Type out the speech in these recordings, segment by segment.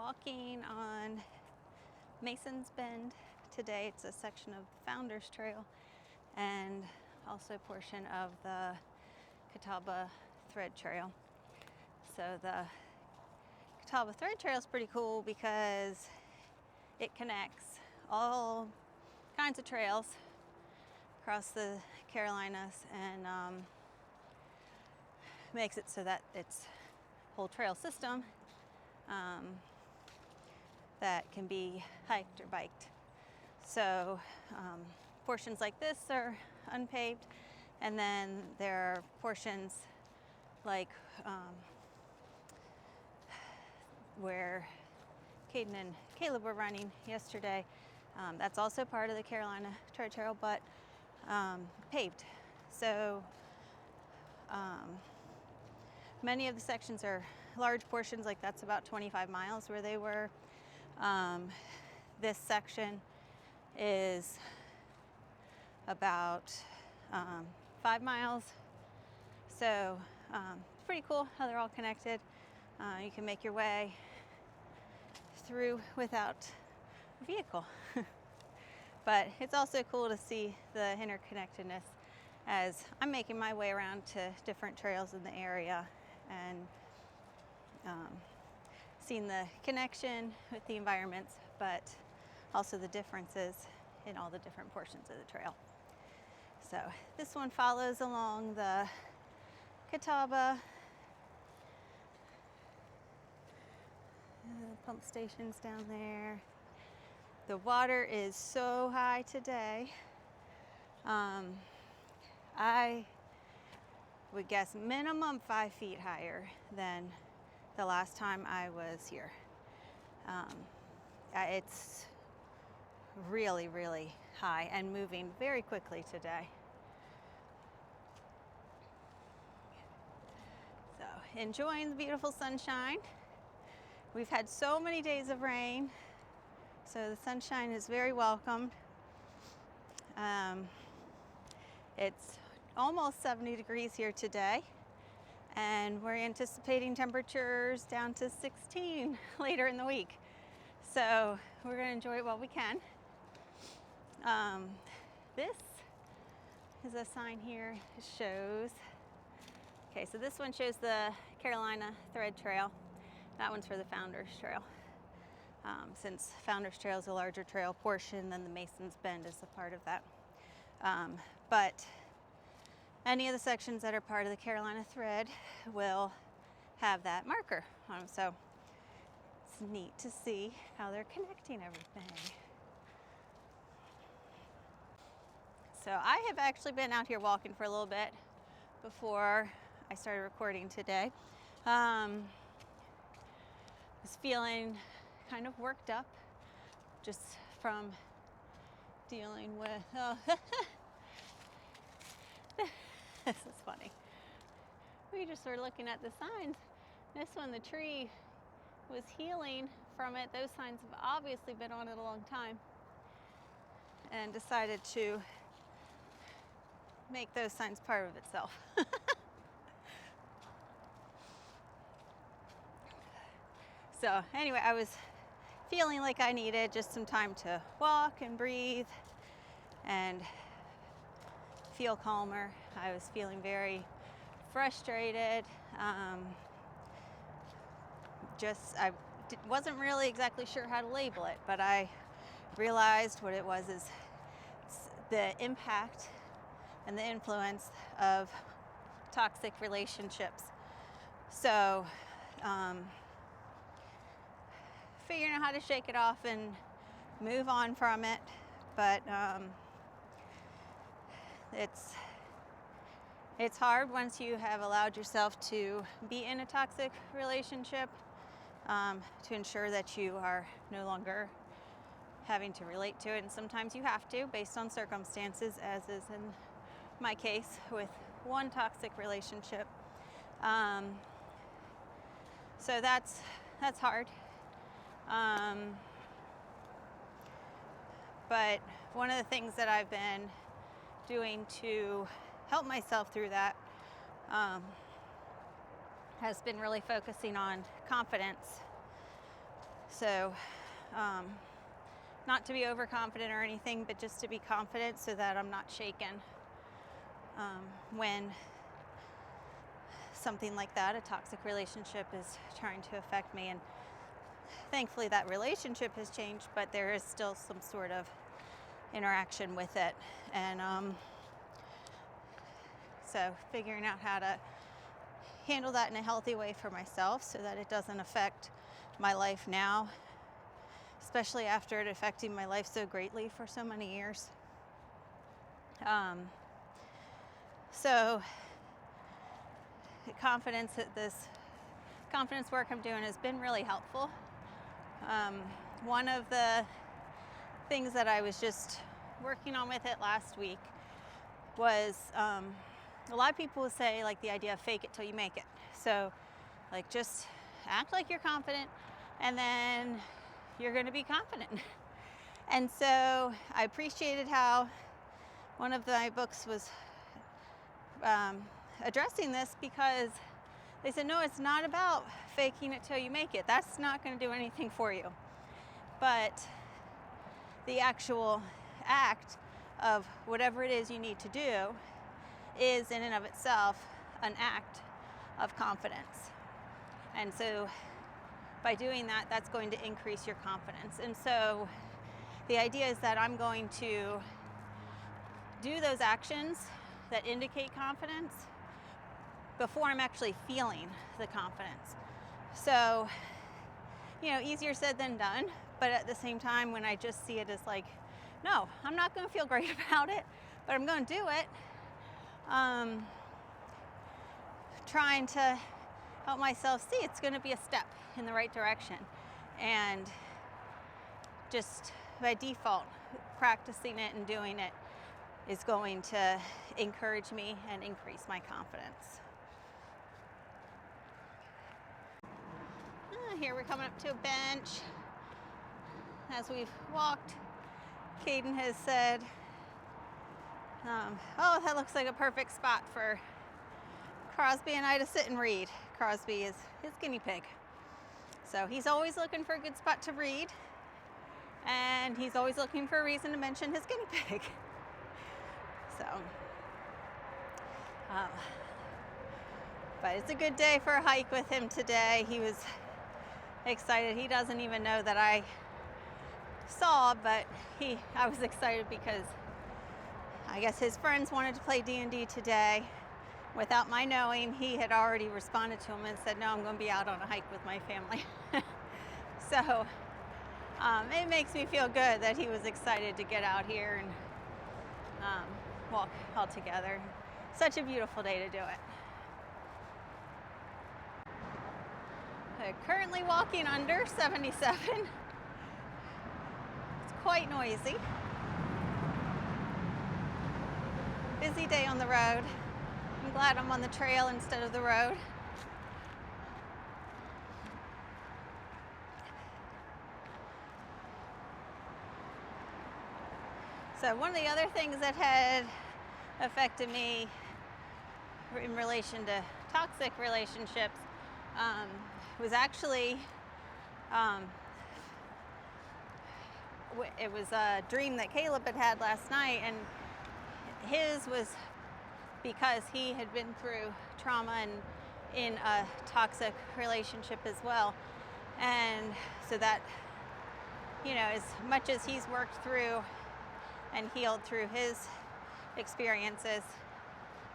walking on Mason's Bend today. It's a section of Founders Trail and also a portion of the Catawba Thread Trail. So the Catawba Thread Trail is pretty cool because it connects all kinds of trails across the Carolinas and makes it so that it's a whole trail system that can be hiked or biked. So portions like this are unpaved, and then there are portions like where Caden and Caleb were running yesterday. That's also part of the Carolina Thread Trail, but paved. So many of the sections are large portions, like that's about 25 miles where they were. This section is about 5 miles. So it's pretty cool how they're all connected. You can make your way through without a vehicle. But it's also cool to see the interconnectedness as I'm making my way around to different trails in the area and seeing the connection with the environments, but also the differences in all the different portions of the trail. So this one follows along the Catawba. Pump stations down there. The water is so high today. I would guess minimum 5 feet higher than the last time I was here. It's really, really high and moving very quickly today. So enjoying the beautiful sunshine. We've had so many days of rain, so the sunshine is very welcomed. It's almost 70 degrees here today, and we're anticipating temperatures down to 16 later in the week. So we're going to enjoy it while we can. This is a sign here. It shows, okay, so this one shows the Carolina Thread Trail. That one's for the Founders Trail. Since Founders Trail is a larger trail portion, then the Mason's Bend is a part of that. But any of the sections that are part of the Carolina Thread will have that marker on them. So it's neat to see how they're connecting everything. So I have actually been out here walking for a little bit before I started recording today. Was feeling kind of worked up just from dealing with, this is funny. We just were looking at the signs. This one, the tree was healing from it. Those signs have obviously been on it a long time, and decided to make those signs part of itself. So anyway, I was feeling like I needed just some time to walk and breathe and feel calmer. I was feeling very frustrated. I wasn't really exactly sure how to label it, but I realized what it was is the impact and the influence of toxic relationships. So figuring out how to shake it off and move on from it, but it's hard once you have allowed yourself to be in a toxic relationship, to ensure that you are no longer having to relate to it, and sometimes you have to based on circumstances, as is in my case with one toxic relationship. So that's hard. But one of the things that I've been doing to help myself through that has been really focusing on confidence. So not to be overconfident or anything, but just to be confident so that I'm not shaken when something like that, a toxic relationship, is trying to affect me. And thankfully that relationship has changed, but there is still some sort of interaction with it. And so figuring out how to handle that in a healthy way for myself so that it doesn't affect my life now, especially after it affecting my life so greatly for so many years. So the confidence that this confidence work I'm doing has been really helpful. One of the things that I was just working on with it last week was a lot of people will say, like, the idea of fake it till you make it. So like, just act like you're confident and then you're going to be confident. And so I appreciated how one of my books was addressing this, because they said, no, it's not about faking it till you make it. That's not going to do anything for you. But the actual act of whatever it is you need to do is in and of itself an act of confidence. And so by doing that, that's going to increase your confidence. And so the idea is that I'm going to do those actions that indicate confidence before I'm actually feeling the confidence. So, easier said than done, but at the same time, when I just see it as like, no, I'm not going to feel great about it, but I'm going to do it, trying to help myself see it's going to be a step in the right direction. And just by default, practicing it and doing it is going to encourage me and increase my confidence. Here we're coming up to a bench. As we've walked, Caden has said, oh, that looks like a perfect spot for Crosby and I to sit and read. Crosby is his guinea pig. So he's always looking for a good spot to read, and he's always looking for a reason to mention his guinea pig. So, but it's a good day for a hike with him today. He was excited. He doesn't even know that I saw, but I was excited because I guess his friends wanted to play D&D today. Without my knowing, he had already responded to him and said, no, I'm going to be out on a hike with my family. So it makes me feel good that he was excited to get out here and walk all together. Such a beautiful day to do it. Currently walking under 77. It's quite noisy. Busy day on the road. I'm glad I'm on the trail instead of the road. So one of the other things that had affected me in relation to toxic relationships was actually, it was a dream that Caleb had last night, and his was because he had been through trauma and in a toxic relationship as well. And so that, as much as he's worked through and healed through his experiences,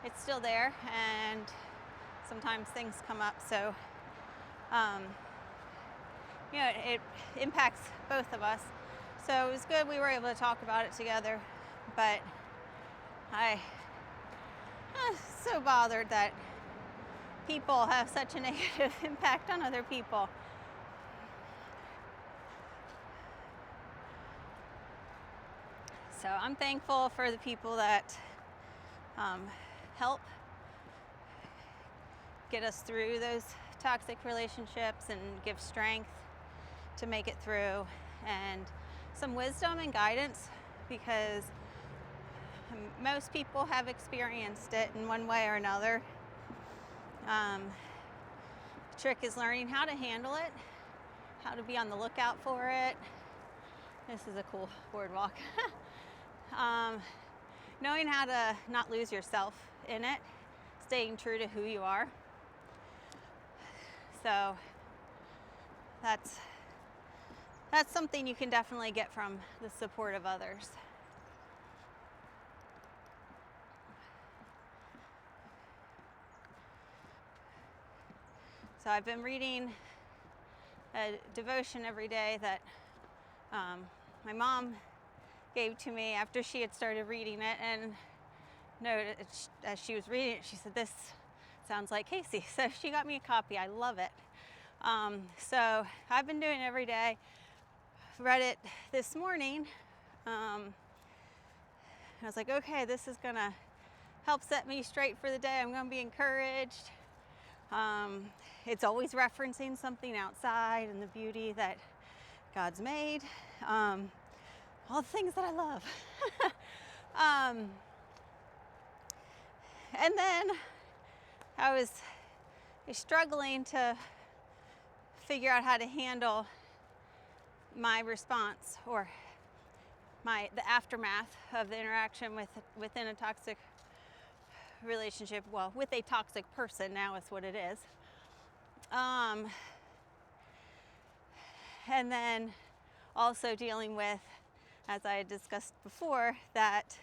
it's still there, and sometimes things come up. So it impacts both of us. So it was good we were able to talk about it together, but I'm so bothered that people have such a negative impact on other people. So I'm thankful for the people that help get us through those toxic relationships and give strength to make it through, and some wisdom and guidance, because most people have experienced it in one way or another. The trick is learning how to handle it, how to be on the lookout for it. This is a cool boardwalk. Knowing how to not lose yourself in it, staying true to who you are. So that's something you can definitely get from the support of others. So I've been reading a devotion every day that my mom gave to me after she had started reading it, and noted as she was reading it, she said, "This sounds like Casey." So she got me a copy. I love it. So I've been doing it every day. Read it this morning. I was like, okay, this is gonna help set me straight for the day. I'm gonna be encouraged. It's always referencing something outside and the beauty that God's made. All the things that I love. And then I was struggling to figure out how to handle my response or the aftermath of the interaction within a toxic relationship, well, with a toxic person now is what it is. And then also dealing with, as I had discussed before, that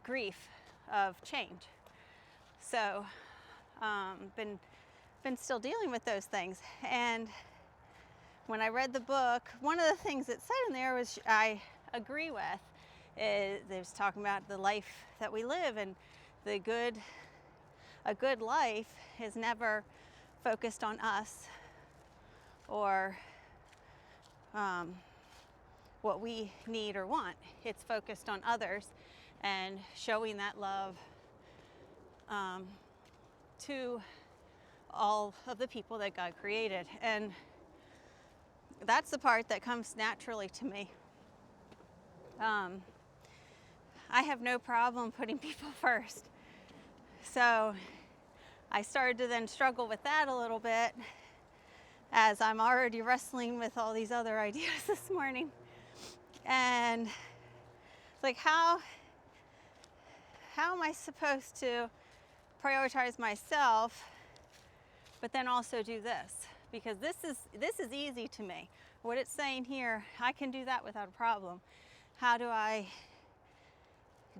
grief of change. So been still dealing with those things. And when I read the book, one of the things it said in there was I agree with. It was talking about the life that we live, and a good life is never focused on us or what we need or want. It's focused on others and showing that love to all of the people that God created. And that's the part that comes naturally to me. I have no problem putting people first. So I started to then struggle with that a little bit as I'm already wrestling with all these other ideas this morning. And it's like, how am I supposed to prioritize myself, but then also do this? Because this is easy to me. What it's saying here, I can do that without a problem. How do I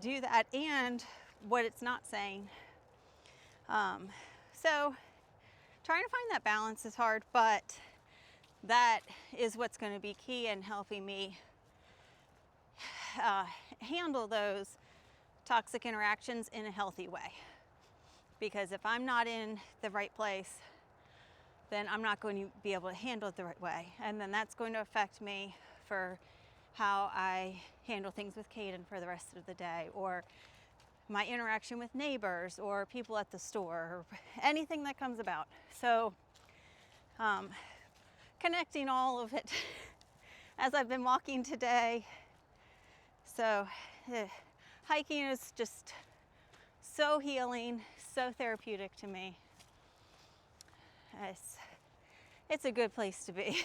do that? And what it's not saying. So trying to find that balance is hard, but that is what's going to be key in helping me handle those toxic interactions in a healthy way. Because if I'm not in the right place, then I'm not going to be able to handle it the right way. And then that's going to affect me for how I handle things with Caden for the rest of the day, or my interaction with neighbors or people at the store, or anything that comes about. So connecting all of it as I've been walking today. So hiking is just so healing, so therapeutic to me. It's a good place to be.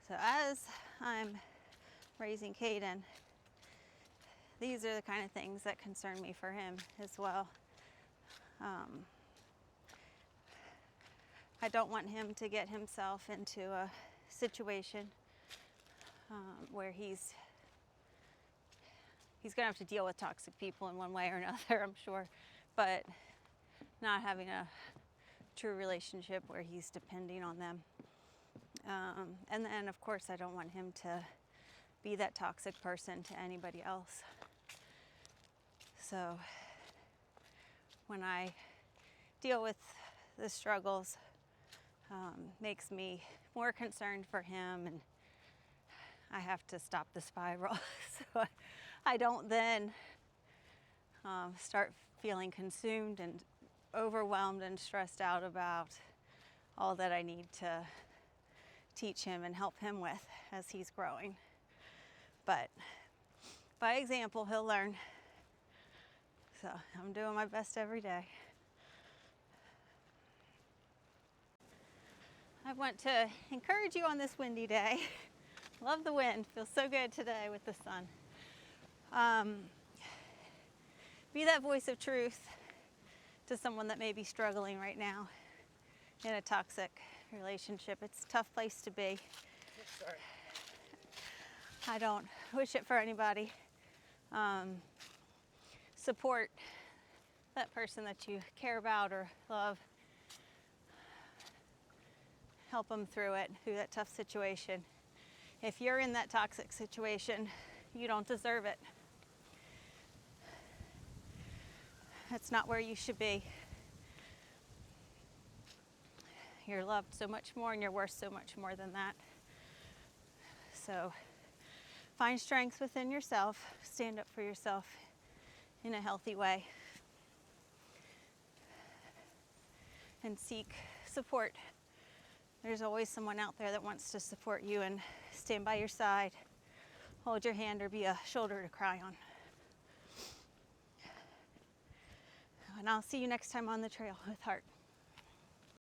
So as I'm raising Caden, these are the kind of things that concern me for him as well. I don't want him to get himself into a situation where he's going to have to deal with toxic people in one way or another, I'm sure, but not having a true relationship where he's depending on them. And then, of course, I don't want him to be that toxic person to anybody else. So when I deal with the struggles, makes me more concerned for him, and I have to stop the spiral so I don't then start feeling consumed and overwhelmed and stressed out about all that I need to teach him and help him with as he's growing. But by example, he'll learn. So I'm doing my best every day. I want to encourage you on this windy day. Love the wind, feels so good today with the sun. Be that voice of truth to someone that may be struggling right now in a toxic relationship. It's a tough place to be. Sorry. I don't wish it for anybody. Support that person that you care about or love. Help them through that tough situation. If you're in that toxic situation, you don't deserve it. That's not where you should be. You're loved so much more and you're worth so much more than that. So find strength within yourself. Stand up for yourself in a healthy way. And seek support. There's always someone out there that wants to support you and stand by your side, hold your hand, or be a shoulder to cry on. And I'll see you next time on the trail with Heart.